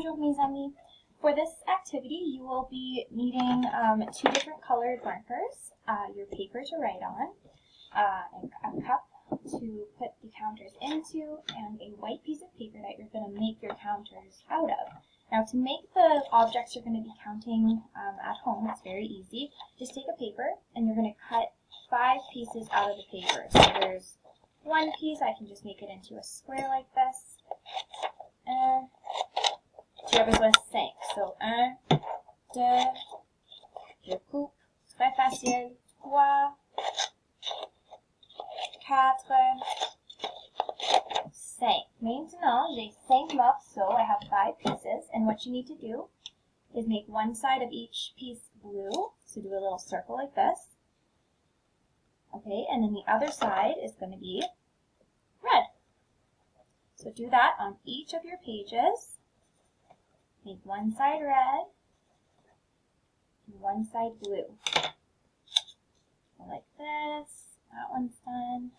Bonjour mes amis. For this activity, you will be needing 2 different colored markers, your paper to write on, and a cup to put the counters into, and a white piece of paper that you're going to make your counters out of. Now to make the objects you're going to be counting at home, it's very easy. Just take a paper and you're going to cut 5 pieces out of the paper. So there's 1 piece, I can just make it into a square like this. Tu as besoin de 5. So 1, 2, je coupe, très facile, 3, 4, 5. Maintenant, j'ai 5 morceaux. I have 5 pieces, and what you need to do is make one side of each piece blue. So do a little circle like this. Okay, and then the other side is going to be red. So do that on each of your pages. Make one side red and one side blue. So like this. That one's done.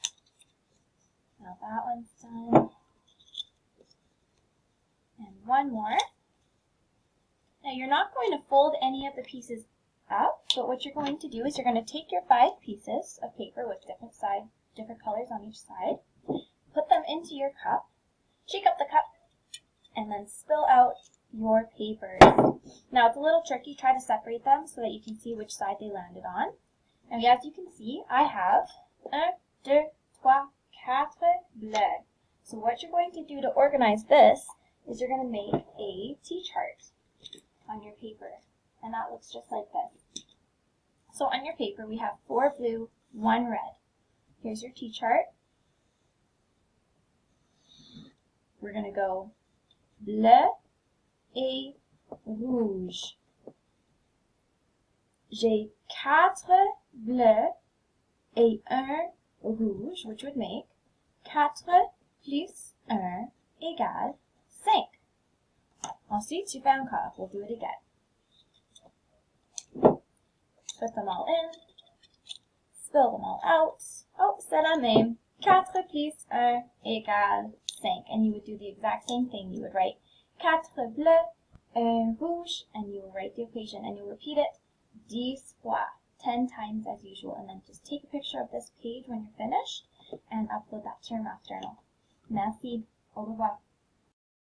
Now that one's done. And one more. Now you're not going to fold any of the pieces up, but what you're going to do is you're going to take your 5 pieces of paper with different colors on each side, put them into your cup, shake up the cup, and then spill out your papers. Now it's a little tricky. Try to separate them so that you can see which side they landed on. And as you can see, I have 1, 2, 3, 4 bleus. So what you're going to do to organize this is you're going to make a T-chart on your paper. And that looks just like this. So on your paper we have 4 blue, 1 red. Here's your T-chart. We're going to go bleu et rouge. J'ai 4 bleus et 1 rouge, which would make 4 plus 1 égale 5. Ensuite, tu fais encore. We'll do it again. Put them all in. Spill them all out. Oh, c'est la même. 4 plus 1 égale 5. And you would do the exact same thing. You would write 4 bleus, 1 rouge, and you will write the equation, and you'll repeat it 10 fois, 10 times as usual. And then just take a picture of this page when you're finished, and upload that to your math journal. Merci. Au revoir.